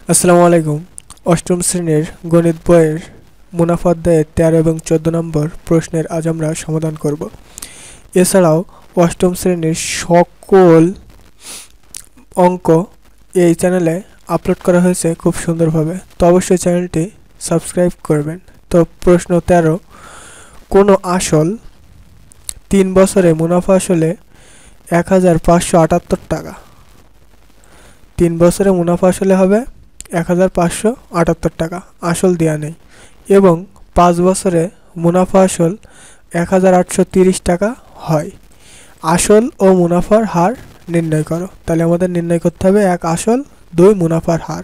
আসসালামু আলাইকুম। অষ্টম শ্রেণীর গণিত বইয়ের মুনাফা অধ্যায়ের 13 এবং 14 নম্বর প্রশ্নের আজ আমরা সমাধান করব। এছাড়াও অষ্টম শ্রেণীর সকল অঙ্ক এই চ্যানেলে আপলোড করা হয়েছে খুব সুন্দরভাবে, তো অবশ্যই চ্যানেলটি সাবস্ক্রাইব করবেন। তো প্রশ্ন 13, কোনো আসল 3 বছরে মুনাফা আসলে 1578 টাকা। 3 বছরে মুনাফা আসলে হবে 1578 টাকা, আসল দেয়া নেই। এবং 5 বছরে মুনাফা আসল 1830 টাকা হয়। আসল ও মুনাফার হার নির্ণয় করো। তাহলে আমাদের নির্ণয় করতে হবে 1 আসল 2 মুনাফার হার।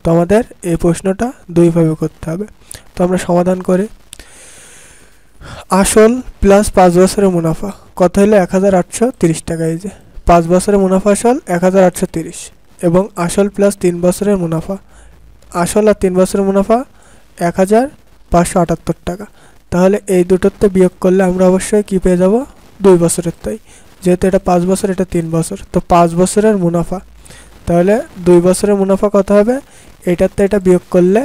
তো আমাদের এই প্রশ্নটা দুইভাবে করতে হবে। তো আমরা সমাধান করি। আসল প্লাস 5 বছরের মুনাফা কত হলো 1830 টাকা। এই যে 5 বছরের মুনাফা আসল 1830 এবং আসল প্লাস 3 বছরের মুনাফা, আসল আর 3 বছরের মুনাফা 1578 টাকা। তাহলে এই দুটোতে বিয়োগ করলে আমরা অবশ্যই কি পেয়ে যাব, 2 বছরের। তাই যেহেতু এটা 5 বছর, এটা 3 বছর, তো 5 বছরের মুনাফা, তাহলে 2 বছরের মুনাফা কত হবে, এটাতে এটা বিয়োগ করলে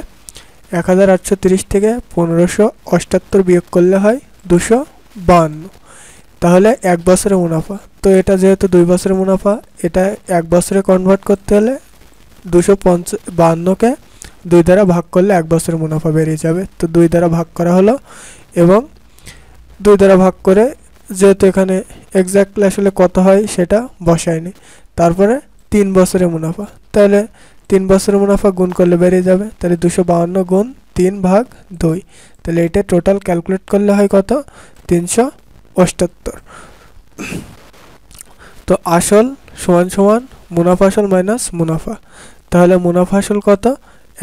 1830 থেকে 1578 বিয়োগ করলে হয় 252। তাহলে 1 বছরের মুনাফা, তো এটা যেহেতু 2 বছরের মুনাফা, এটা 1 বছরে কনভার্ট করতে হলে 252কে 2 দ্বারা ভাগ করলে 1 বছরের মুনাফা বেরিয়ে যাবে। তো 2 দ্বারা ভাগ করা হলো এবং 2 দ্বারা ভাগ করে, যেহেতু এখানে এক্স্যাক্টলি আসলে কত হয় সেটা বসায়নি, তারপরে 3 বছরের মুনাফা, তাহলে 3 বছরের মুনাফা গুণ করলে বেরিয়ে যাবে। তাহলে 252 গুণ 3 ভাগ 2, তাহলে এটা টোটাল ক্যালকুলেট করলে হয় কত, 378। তো আসল সমান সমান মুনাফা আসল মাইনাস মুনাফা, তাহলে মুনাফা আসল কত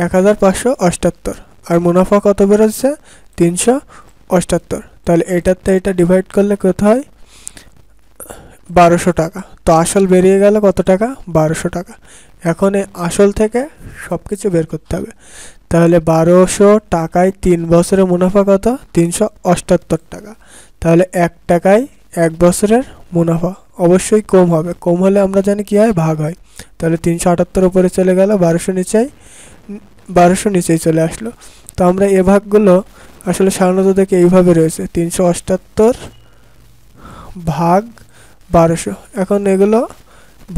1578 আর মুনাফা কত বেরোচ্ছে 378। তাহলে এটাতে এটা ডিভাইড করলে কত হয় 1200 টাকা। তো আসল বেরিয়ে গেল কত টাকা, 1200 টাকা। এখন এই আসল থেকে সব কিছু বের করতে হবে। তাহলে 1200 টাকায় 3 বছরের মুনাফা কত, 378 টাকা। তাহলে 1 টাকায় 1 বছরের মুনাফা অবশ্যই কম হবে, কম হলে আমরা জানি কি হয়, ভাগ হয়। তাহলে 378 উপরে চলে গেল, 1200 নিচেই চলে আসলো। তো আমরা এ ভাগগুলো আসলে সাধারণত দেখে এইভাবে রয়েছে, 378 ভাগ 1200। এখন এগুলো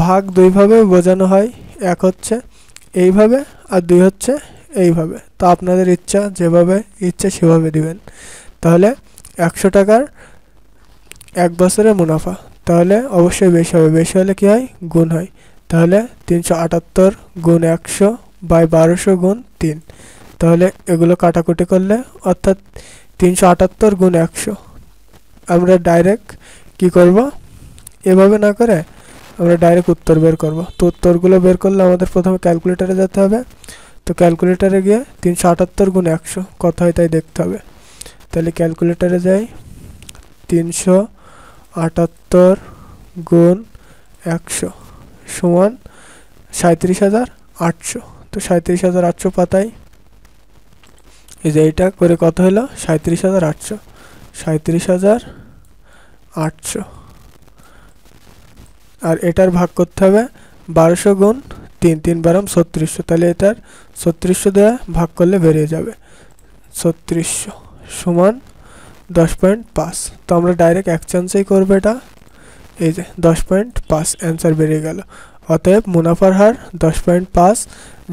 ভাগ দুইভাবে বোঝানো হয়, এক হচ্ছে এইভাবে আর 2 হচ্ছে এইভাবে। তো আপনাদের ইচ্ছা, যেভাবে ইচ্ছা সেভাবে দিবেন। তাহলে 100 টাকার 1 বছরের মুনাফা, তাহলে অবশ্যই বেশি হবে, বেশি হলে কি হয়, গুণ হয়। তাহলে 378 গুণ 100 বাই 1200 গুণ 3, তাহলে এগুলো কাটাকুটি করলে অর্থাৎ 378 গুণ 100, আমরা ডাইরেক্ট কি করব, এভাবে না করে আমরা ডাইরেক্ট উত্তর বের করব। তো উত্তরগুলো বের করলে আমাদের প্রথমে ক্যালকুলেটরে যেতে হবে। তো ক্যালকুলেটরে গিয়ে 378 গুণ 100 কত হয় তাই দেখতে হবে। তাহলে ক্যালকুলেটরে যাই, 378 গুণ 100 সমান 37,800। তো 37,800 পাতায় এই যে এইটা করে কত হলো 37,800, 37,800। আর এটার ভাগ করতে হবে 1200 গুণ 3, 3 বারাম 3600, তাহলে এটার 3600 দেওয়া ভাগ করলে বেরিয়ে যাবে 3600 সমান 10.5। তো আমরা ডাইরেক্ট এক চান্সেই করবো এটা, এই যে 10.5 অ্যান্সার বেরিয়ে গেল। অতএব মুনাফার হার 10.5,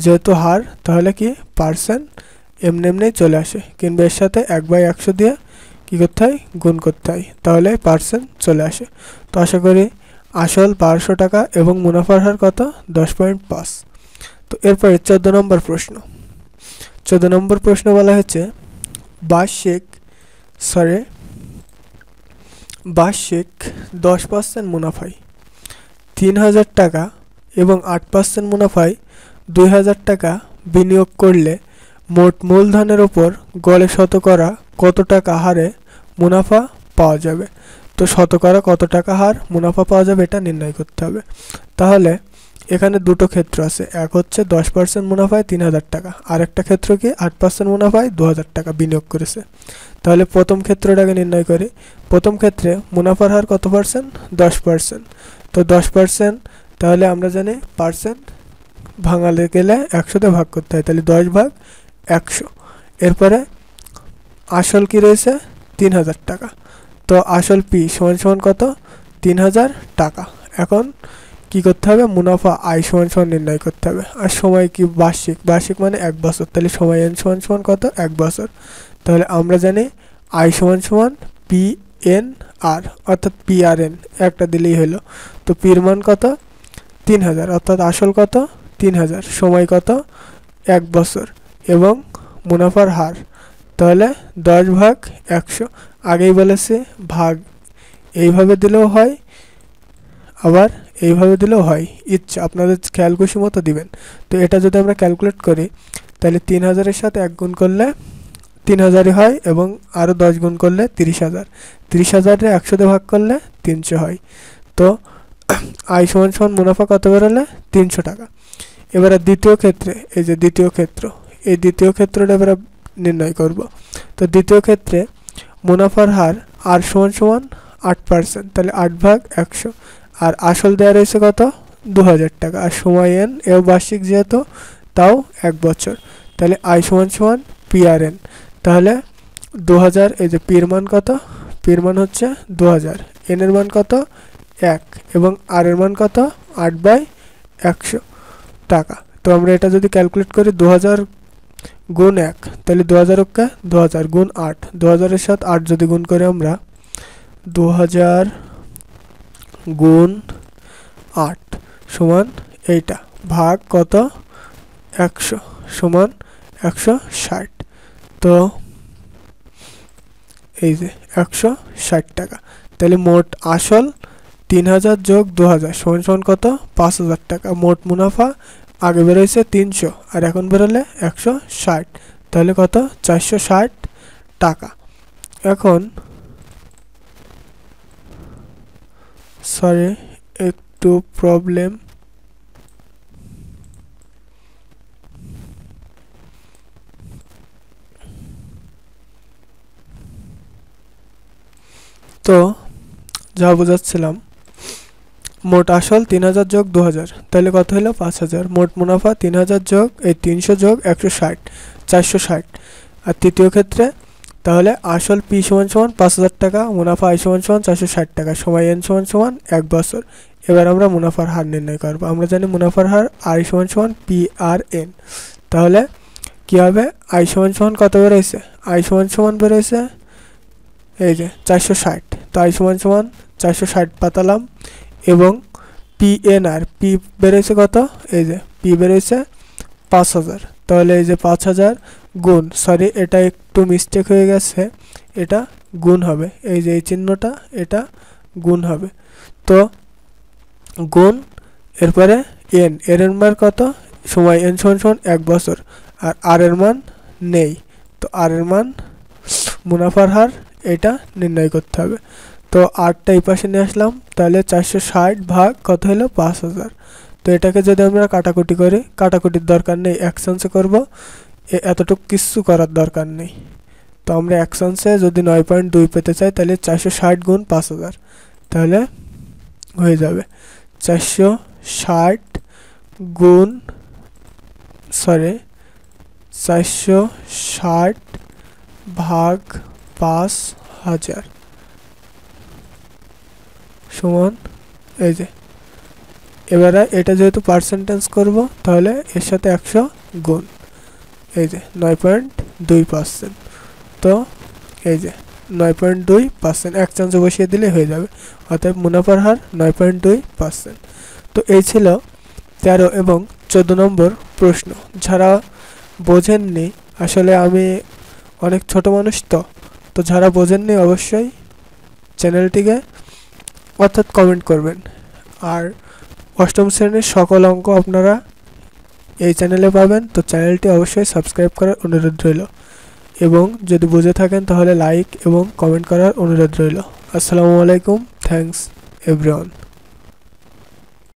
যেহেতু হার তাহলে কি পার্সেন্ট এমনি চলে আসে, কিংবা এর সাথে 1/100 দিয়ে কী করতে হয়, গুণ করতে হয়, তাহলে পার্সেন্ট চলে আসে। তো আশা করি আসল 1200 টাকা এবং মুনাফার হার কত, 10.5। তো এরপরে 14 নম্বর প্রশ্ন। 14 নম্বর প্রশ্ন বলা হচ্ছে বার্ষিক 10% মুনাফায় 3000 টাকা এবং 8% মুনাফায় 2000 টাকা বিনিয়োগ করলে মোট মূলধনের ওপর গড়ে শতকরা কত টাকা হারে মুনাফা পাওয়া যাবে। তো শতকরা কত টাকা হার মুনাফা পাওয়া যাবে এটা নির্ণয় করতে হবে। তাহলে এখানে দুটো ক্ষেত্র আছে, এক হচ্ছে 10% মুনাফায় 3000 টাকা, আর একটা ক্ষেত্র কি 8% মুনাফায় 2000 টাকা বিনিয়োগ করেছে। তাহলে প্রথম ক্ষেত্রটাকে নির্ণয় করি। প্রথম ক্ষেত্রে মুনাফার হার কত পার্সেন্ট, 10%। তো 10%, তাহলে আমরা জানি পার্সেন্ট ভাঙালে গেলে 100 ভাগ করতে হয়, তাহলে 10 ভাগ 100। এরপরে আসল কি রয়েছে 3000 টাকা। তো আসল পি সমান সমান কত 3000 টাকা। এখন কি করতে হবে মুনাফা আয় সমান সমান নির্ণয় করতে হবে। আর সময় কি বার্ষিক মানে 1 বছর, তাহলে সময় এন সমান সমান কত 1 বছর। তাহলে আমরা জানি আয় সমান সমান পি এন আর, অর্থাৎ পি আর এন একটা দিলেই হলো। তো পির মান কত 3000, অর্থাৎ আসল কত 3000, সময় কত 1 বছর এবং মুনাফার হার তাহলে 10 ভাগ 100। আগেই বলেছে ভাগ এইভাবে দিলেও হয় আবার এইভাবে দিলেও হয়, ইচ্ছা আপনাদের খেয়াল খুশি মতো দিবেন। তো এটা যদি আমরা ক্যালকুলেট করি তাহলে 3000-এর সাথে 1 গুণ করলে 3000-ই হয় এবং আরও 10 গুণ করলে 30,000। 30,000-রে 100 দিয়ে ভাগ করলে 300 হয়। তো আয় সমান সমান মুনাফা কত বেরোলে 300 টাকা। এবারে দ্বিতীয় ক্ষেত্রে, এই যে দ্বিতীয় ক্ষেত্র, এই দ্বিতীয় ক্ষেত্রটা এবারে নির্ণয় করব। তো দ্বিতীয় ক্ষেত্রে মুনাফার হার আর সমান সমান 8%, তাহলে 8 ভাগ 100। আর আসল দেওয়া রয়েছে কত 2000 টাকা, আর সময় এন এও বার্ষিক যেহেতু তাও 1 বছর। তাহলে আয় সমান সমান পি আর এন, তাহলে 2000, এই যে পির মান কত, পির মান হচ্ছে 2000, এন এর মান কত 1 এবং আর এর মান কত 8 বাই 100 টাকা। তো আমরা এটা যদি ক্যালকুলেট করি 2000 গুণ 1, তাহলে 2000-কে 2000 গুণ 8, 2000-এর সাথে 8 যদি গুণ করি আমরা 2000 গুণ 8 সমান এইটা ভাগ কত 100 সমান 160। তো এই যে 160 টাকা। তাহলে মোট আসল 3000 যোগ 2000 সমান সমান কত 5000 টাকা। মোট মুনাফা আগে বেরোইছে 300 আর এখন বেরোলে 160, তাহলে কত 460 টাকা। এখন সরি একটু প্রবলেম, তো যা বোঝাচ্ছিলাম মোট আসল 3000 যোগ 2000 তাহলে কত হলো 5000। মোট মুনাফা 3000 যোগ এই 300 যোগ 160 460। আর তৃতীয় ক্ষেত্রে তাহলে আসল পি সমান সমান 5000 টাকা, মুনাফা আই সমান সমান 460 টাকা, সময় এন সমান সমান 1 বছর। এবার আমরা মুনাফার হার নির্ণয় করব। আমরা জানি মুনাফার হার আই সমান সমান পি আর এন। তাহলে কি হবে আই সমান সমান কত বেরোইছে, আই সমান সমান বেরোইছে এই যে 460। তো আই সমান সমান 460 পাতালাম এবং পি এন আর পি বেরোইছে কত, এই যে পি বেরোইছে 5000। তাহলে এই যে 5000 গুণ, সরি এটা একটু মিস্টেক হয়ে গেছে, এটা গুণ হবে, এই যে এই চিহ্নটা এটা গুণ হবে। তো গুণ এরপরে এন, এর মান কত, সময় এন সমান সমান 1 বছর, আর আর এর মান নেই। তো আর এর মান মুনাফার হার এটা নির্ণয় করতে হবে। তো আটটা এই পাশে নিয়ে আসলাম, তাহলে 460 ভাগ কত হলো 5000। তো এটাকে যদি আমরা কাটাকুটি করি, কাটাকুটির দরকার নেই, এক চান্সে করবো, এতটুকু কিছু করার দরকার নেই। তো আমরা এক চান্সে যদি 9.2 পেতে চাই তাহলে 460 গুণ 5000, তাহলে হয়ে যাবে 460 গুণ 460 ভাগ 5000 সমান এই যে। এবারে এটা যেহেতু পার্সেন্টেজ করব তাহলে এর সাথে 100 গুণ, এই যে 9.2%। তো এই যে 9.2% এক চান্সে বসিয়ে দিলে হয়ে যাবে, অর্থাৎ মুনাফার হার 9.2%। তো এই ছিল 13 এবং 14 নম্বর প্রশ্ন। যারা বোঝেননি, আসলে আমি অনেক ছোট মানুষ, তো যারা বোঝেননি অবশ্যই চ্যানেলটিকে অর্থাৎ কমেন্ট করবেন। আর অষ্টম শ্রেণীর সকল অঙ্ক আপনারা এই চ্যানেলে পাবেন, তো চ্যানেলটি অবশ্যই সাবস্ক্রাইব করার অনুরোধ রইল এবং যদি বুঝে থাকেন তাহলে লাইক এবং কমেন্ট করার অনুরোধ রইল। আসসালামু আলাইকুম, থ্যাঙ্কস এভরিওয়ান।